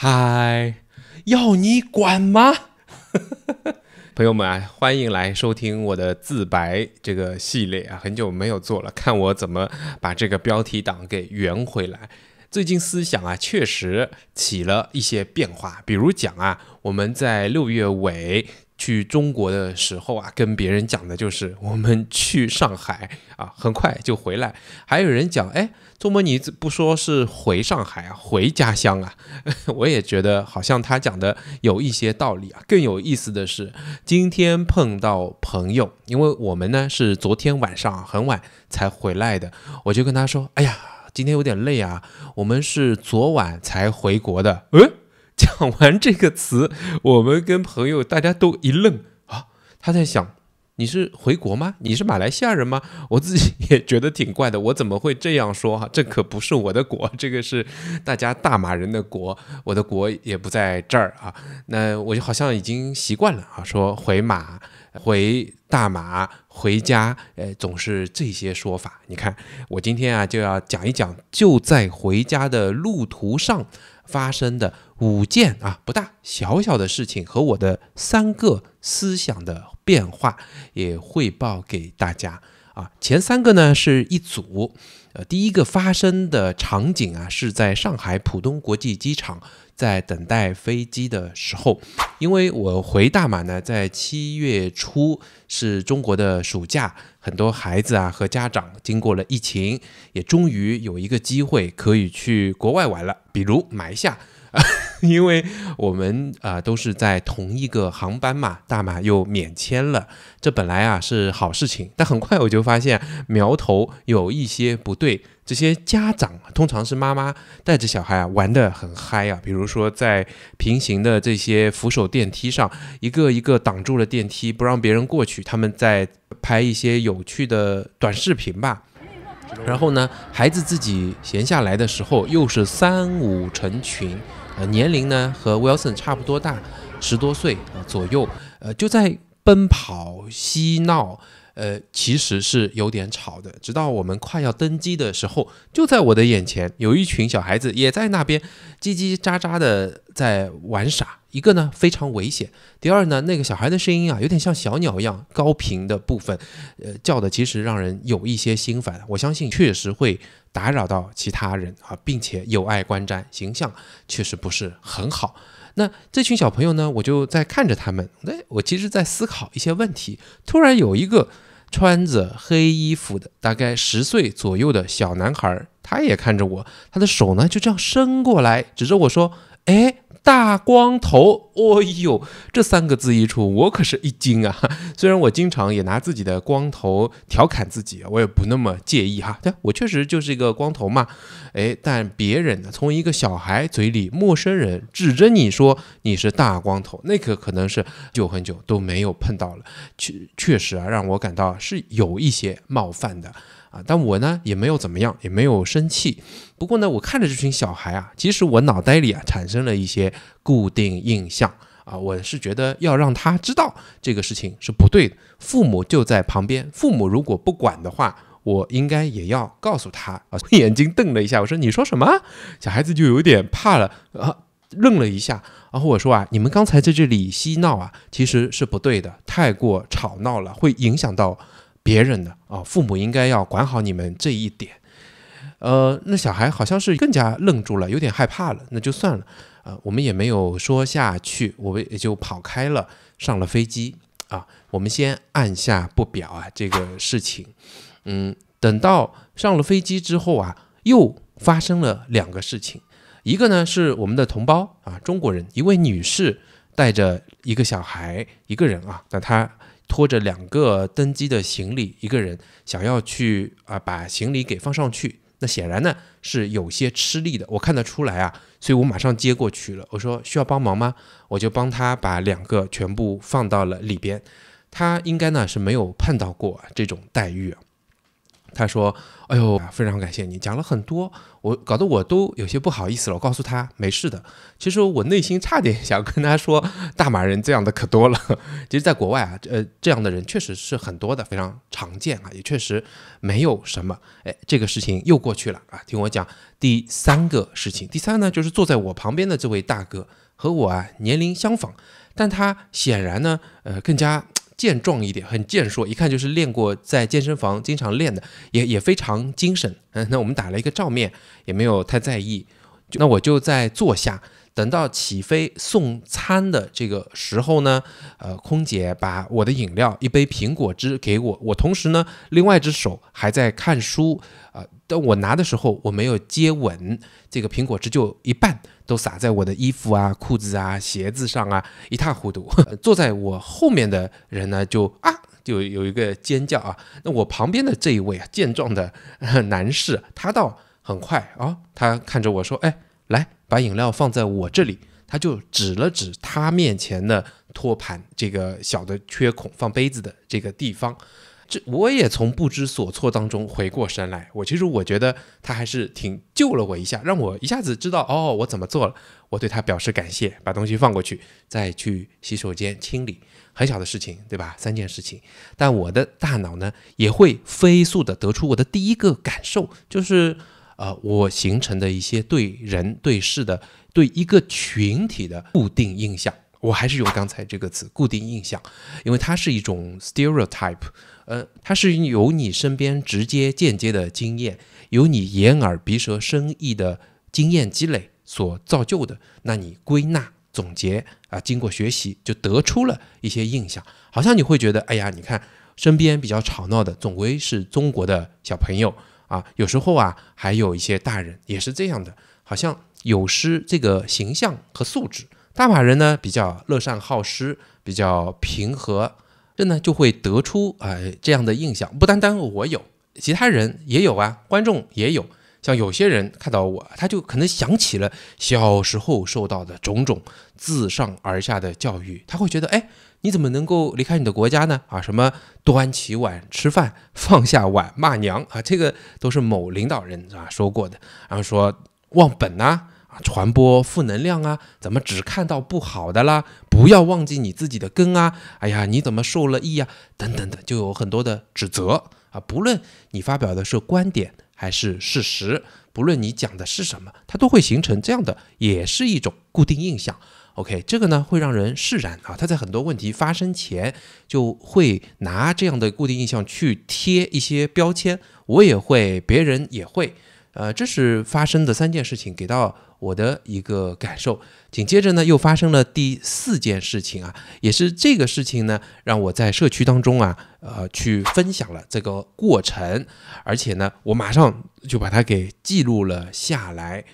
嗨，要你管吗？朋友们啊，欢迎来收听我的自白这个系列啊，很久没有做了，看我怎么把这个标题党给圆回来。最近思想啊，确实起了一些变化，比如讲啊，我们在6月尾去中国的时候啊，跟别人讲的就是我们去上海啊，很快就回来。还有人讲，哎，周末你不说是回上海啊，回家乡啊？我也觉得好像他讲的有一些道理啊。更有意思的是，今天碰到朋友，因为我们呢是昨天晚上很晚才回来的，我就跟他说，哎呀，今天有点累啊，我们是昨晚才回国的。讲完这个词，我们跟朋友大家都一愣啊，他在想，你是回国吗？你是马来西亚人吗？我自己也觉得挺怪的，我怎么会这样说哈？这可不是我的国，这个是大家大马人的国，我的国也不在这儿啊。那我就好像已经习惯了啊，说回马、回大马、回家，总是这些说法。你看，我今天啊就要讲一讲，就在回家的路途上发生的5件啊不大小小的事情和我的3个思想的变化，也汇报给大家啊。前3个呢是一组，第一个发生的场景啊是在上海浦东国际机场，在等待飞机的时候，因为我回大马呢，在7月初是中国的暑假，很多孩子啊和家长经过了疫情，也终于有一个机会可以去国外玩了，比如马来西亚。因为我们都是在同一个航班嘛，大马又免签了，这本来啊是好事情，但很快我就发现苗头有一些不对。这些家长通常是妈妈带着小孩啊玩得很嗨啊，比如说在平行的这些扶手电梯上，一个一个挡住了电梯，不让别人过去，他们在拍一些有趣的短视频吧。然后呢，孩子自己闲下来的时候又是3、5成群，年龄呢和 Wilson 差不多大，10多岁左右，就在奔跑嬉闹，其实是有点吵的。直到我们快要登机的时候，就在我的眼前有一群小孩子也在那边叽叽喳喳的在玩耍。一个呢非常危险，第二呢，那个小孩的声音啊有点像小鸟一样高频的部分，叫的其实让人有一些心烦。我相信确实会打扰到其他人啊，并且有碍观瞻，形象确实不是很好。那这群小朋友呢，我就在看着他们，我其实在思考一些问题。突然有一个穿着黑衣服的大概10岁左右的小男孩，他也看着我，他的手呢就这样伸过来指着我说，大光头。哦呦，这3个字一出，我可是一惊啊！虽然我经常也拿自己的光头调侃自己，我也不那么介意哈。对，我确实就是一个光头嘛。但别人呢，从一个小孩嘴里，陌生人指着你说你是大光头，那个可能是很久都没有碰到了，确实啊，让我感到是有一些冒犯的。但我呢也没有怎么样，也没有生气。不过呢，我看着这群小孩啊，其实我脑袋里产生了一些固定印象啊，我是觉得要让他知道这个事情是不对的。父母就在旁边，父母如果不管的话，我应该也要告诉他啊。眼睛瞪了一下，我说你说什么？小孩子就有点怕了啊，愣了一下。然后我说啊，你们刚才在这里嬉闹啊，其实是不对的，太过吵闹了，会影响到别人的啊，父母应该要管好你们这一点。那小孩好像是更加愣住了，有点害怕了，那就算了，我们也没有说下去，我们也就跑开了，上了飞机啊。我们先按下不表啊，这个事情，等到上了飞机之后啊，又发生了2个事情。一个呢是我们的同胞啊，中国人，一位女士带着一个小孩，一个人啊，那她拖着2个登机的行李，一个人想要去把行李给放上去，那显然呢是有些吃力的，我看得出来啊，所以我马上接过去了。我说需要帮忙吗？我就帮他把2个全部放到了里边。他应该呢是没有碰到过这种待遇啊。他说：哎呦，非常感谢你讲了很多，搞得我都有些不好意思了。我告诉他没事的。其实我内心差点想跟他说，大马人这样的可多了。其实在国外啊，这样的人确实是很多的，非常常见啊，也确实没有什么。这个事情又过去了啊。听我讲第3个事情。第3呢，就是坐在我旁边的这位大哥和我啊年龄相仿，但他显然呢更加健壮一点，很健硕，一看就是练过，在健身房经常练的，也非常精神。那我们打了一个照面，也没有太在意。那我就在坐下，等到起飞送餐的这个时候呢，空姐把我的饮料一杯苹果汁给我，我同时呢另外一只手还在看书，当我拿的时候我没有接稳，这个苹果汁就一半都洒在我的衣服啊、裤子啊、鞋子上啊，一塌糊涂。坐在我后面的人呢就有一个尖叫啊，那我旁边的这一位健壮的男士，他倒很快啊，他看着我说：来把饮料放在我这里。他就指了指他面前的托盘，这个小的缺孔放杯子的这个地方。我也从不知所措当中回过神来，其实我觉得他还是挺救了我一下，让我一下子知道我怎么做了。我对他表示感谢，把东西放过去，再去洗手间清理。很小的事情，对吧？3件事情，但我的大脑呢也会飞速的得出我的第一个感受，就是我形成的一些对人对事的对一个群体的固定印象。我还是用刚才这个词固定印象，因为它是一种 stereotype，它是由你身边直接间接的经验，由你眼耳鼻舌身意的经验积累所造就的，那你归纳总结经过学习就得出了一些印象。好像你会觉得你看身边比较吵闹的总归是中国的小朋友有时候还有一些大人也是这样的，好像有失这个形象和素质。大马人呢比较乐善好施，比较平和，这呢就会得出这样的印象。不单单我有，其他人也有观众也有。像有些人看到我，他就可能想起了小时候受到的种种自上而下的教育，他会觉得你怎么能够离开你的国家呢？什么端起碗吃饭，放下碗骂娘这个都是某领导人说过的。然后说忘本传播负能量怎么只看到不好的啦？不要忘记你自己的根你怎么受了益等等的，就有很多的指责不论你发表的是观点还是事实，不论你讲的是什么，它都会形成这样的，也是一种固定印象。OK， 这个呢会让人释然他在很多问题发生前就会拿这样的固定印象去贴一些标签，我也会，别人也会。这是发生的3件事情给到我的一个感受。紧接着呢又发生了第4件事情也是这个事情呢让我在社区当中去分享了这个过程，而且呢我马上就把它给记录了下来。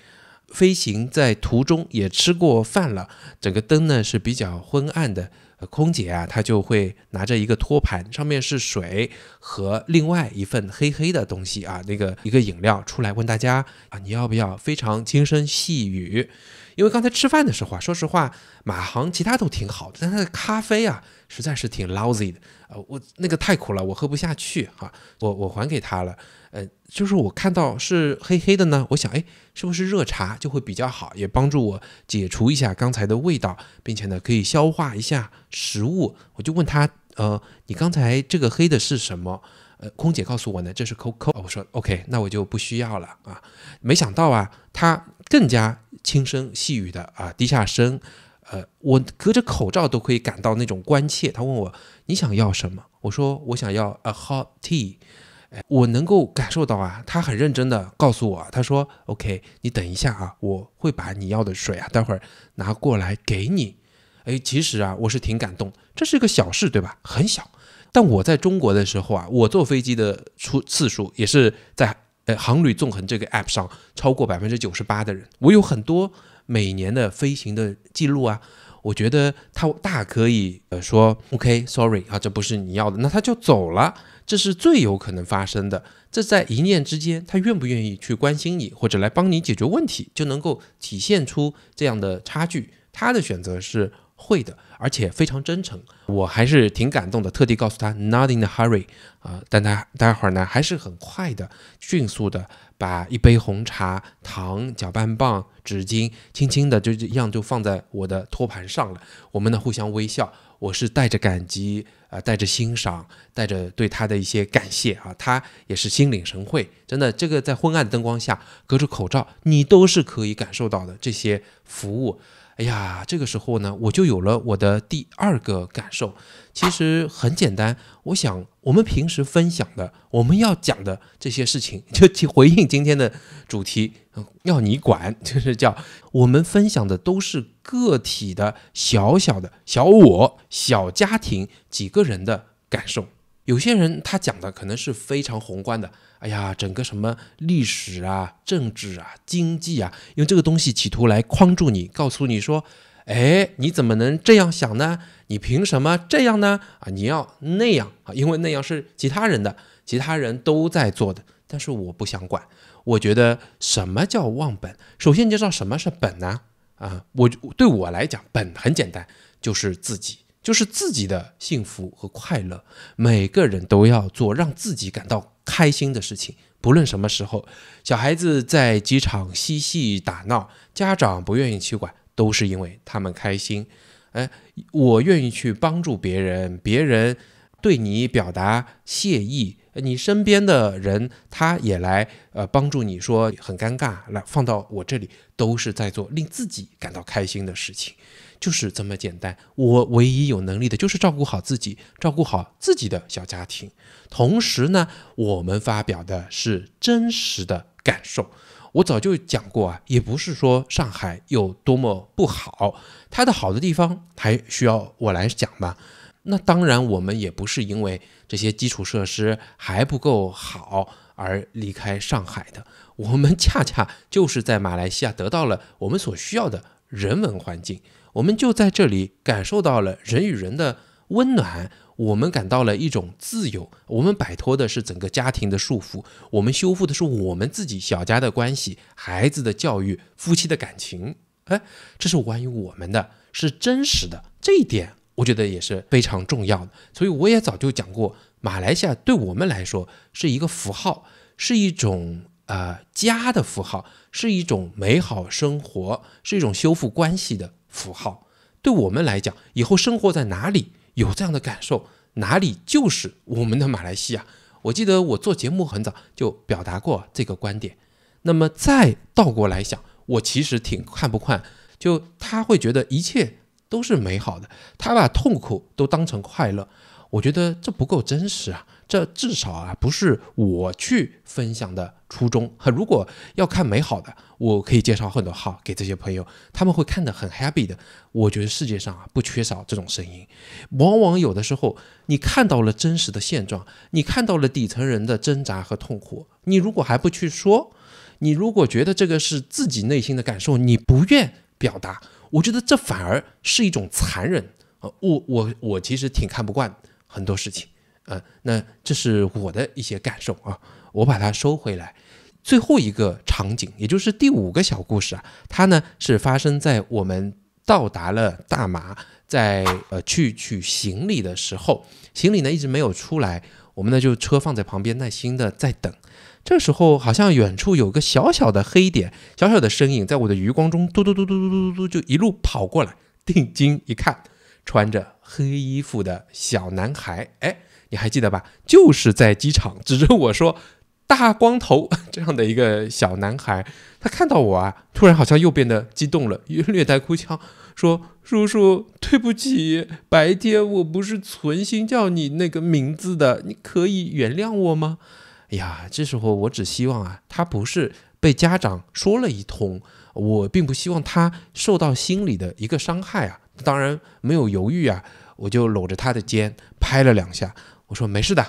飞行在途中也吃过饭了，整个灯呢是比较昏暗的，空姐她就会拿着一个托盘，上面是水和另外一份黑黑的东西那个一个饮料出来，问大家你要不要，非常轻声细语。因为刚才吃饭的时候说实话马航其他都挺好的，但它的咖啡实在是挺 lousy 的我那个太苦了，我喝不下去我还给他了。就是我看到是黑黑的呢，我想是不是热茶就会比较好，也帮助我解除一下刚才的味道，并且呢可以消化一下食物。我就问他你刚才这个黑的是什么？空姐告诉我呢这是 Coco。 我说 OK， 那我就不需要了没想到他更加轻声细语的低下声，我隔着口罩都可以感到那种关切。他问我你想要什么？我说我想要 a hot tea。我能够感受到他很认真的告诉我，他说 OK 你等一下我会把你要的水待会儿拿过来给你。其实我是挺感动，这是一个小事对吧，很小。但我在中国的时候我坐飞机的次数也是在航旅纵横这个 app 上超过 98% 的人，我有很多每年的飞行的记录我觉得他大可以说 OK sorry 这不是你要的，那他就走了，这是最有可能发生的。这在一念之间，他愿不愿意去关心你或者来帮你解决问题，就能够体现出这样的差距。他的选择是会的，而且非常真诚。我还是挺感动的，特地告诉他 not in a hurry 但他待会儿呢还是很快的、迅速的把一杯红茶、糖、搅拌棒、纸巾轻轻的就这样就放在我的托盘上了。我们呢互相微笑，我是带着感激带着欣赏，带着对他的一些感谢他也是心领神会。真的，这个在昏暗的灯光下，隔着口罩，你都是可以感受到的这些服务。哎呀，这个时候呢，我就有了我的第二个感受。其实很简单，我想我们平时分享的，我们要讲的这些事情，就回应今天的主题，要你管，就是叫我们分享的都是个体的小小的小我、小家庭几个人的感受。有些人他讲的可能是非常宏观的，哎呀，整个什么历史啊、政治啊、经济啊，用这个东西企图来框住你，告诉你说，哎，你怎么能这样想呢？你凭什么这样呢？你要那样因为那样是其他人的，其他人都在做的，但是我不想管。我觉得什么叫忘本？首先你知道什么是本呢？对我来讲，本很简单，就是自己。就是自己的幸福和快乐，每个人都要做让自己感到开心的事情，不论什么时候。小孩子在机场嬉戏打闹，家长不愿意去管，都是因为他们开心。我愿意去帮助别人，别人对你表达谢意，你身边的人他也来帮助你，说很尴尬，来放到我这里，都是在做令自己感到开心的事情。就是这么简单，我唯一有能力的就是照顾好自己，照顾好自己的小家庭。同时呢，我们发表的是真实的感受。我早就讲过也不是说上海有多么不好，它的好的地方还需要我来讲吗？那当然，我们也不是因为这些基础设施还不够好而离开上海的，我们恰恰就是在马来西亚得到了我们所需要的人文环境，我们就在这里感受到了人与人的温暖，我们感到了一种自由，我们摆脱的是整个家庭的束缚，我们修复的是我们自己小家的关系，孩子的教育，夫妻的感情。这是关于我们的，是真实的，这一点我觉得也是非常重要的。所以我也早就讲过，马来西亚对我们来说是一个符号，是一种家的符号，是一种美好生活，是一种修复关系的符号。对我们来讲，以后生活在哪里有这样的感受，哪里就是我们的马来西亚。我记得我做节目很早就表达过这个观点。那么再倒过来想，我其实挺看不惯，就他会觉得一切都是美好的，他把痛苦都当成快乐，我觉得这不够真实这至少不是我去分享的初衷。如果要看美好的，我可以介绍很多号给这些朋友，他们会看得很 happy 的。我觉得世界上不缺少这种声音。往往有的时候你看到了真实的现状，你看到了底层人的挣扎和痛苦，你如果还不去说，你如果觉得这个是自己内心的感受，你不愿表达，我觉得这反而是一种残忍。我其实挺看不惯很多事情。那这是我的一些感受我把它收回来。最后一个场景，也就是第5个小故事它呢是发生在我们到达了大马，在去取行李的时候，行李呢一直没有出来，我们呢就车放在旁边，耐心的在等。这时候好像远处有个小小的黑点，小小的身影在我的余光中嘟嘟嘟嘟嘟嘟嘟就一路跑过来，定睛一看，穿着黑衣服的小男孩，你还记得吧？就是在机场指着我说大光头这样的一个小男孩。他看到我突然好像又变得激动了，略带哭腔，说叔叔对不起，白天我不是存心叫你那个名字的，你可以原谅我吗？哎呀，这时候我只希望他不是被家长说了一通，我并不希望他受到心理的一个伤害当然没有犹豫我就搂着他的肩拍了2下，我说没事的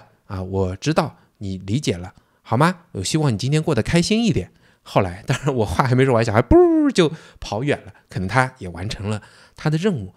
我知道你理解了，好吗？我希望你今天过得开心一点。后来当然我话还没说完，小孩噗就跑远了，可能他也完成了他的任务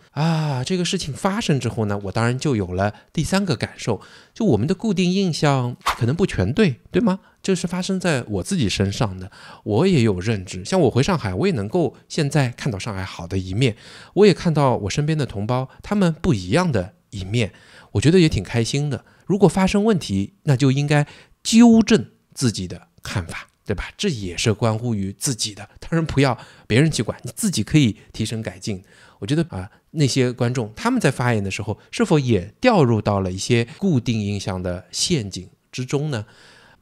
这个事情发生之后呢，我当然就有了第3个感受，就我们的固定印象可能不全对吗？这是发生在我自己身上的，我也有认知。像我回上海，我也能够现在看到上海好的一面，我也看到我身边的同胞他们不一样的一面，我觉得也挺开心的。如果发生问题，那就应该纠正自己的看法，对吧？这也是关乎于自己的，当然不要别人去管，你自己可以提升改进。我觉得那些观众他们在发言的时候，是否也掉入到了一些固定印象的陷阱之中呢？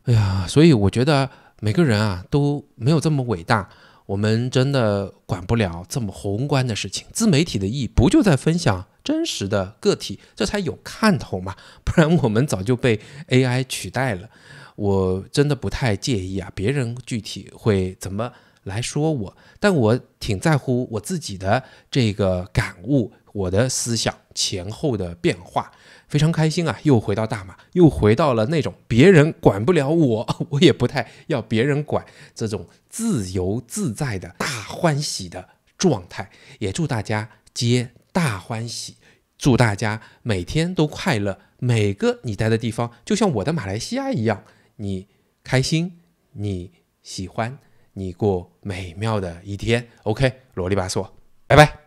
哎呀，所以我觉得每个人都没有这么伟大，我们真的管不了这么宏观的事情。自媒体的意义不就在分享真实的个体，这才有看头嘛，不然我们早就被 AI 取代了。我真的不太介意别人具体会怎么来说我，但我挺在乎我自己的这个感悟，我的思想前后的变化。非常开心又回到大马，又回到了那种别人管不了我，我也不太要别人管，这种自由自在的大欢喜的状态。也祝大家皆大欢喜，祝大家每天都快乐，每个你待的地方就像我的马来西亚一样，你开心，你喜欢，你过美妙的一天。OK，啰里吧嗦，拜拜。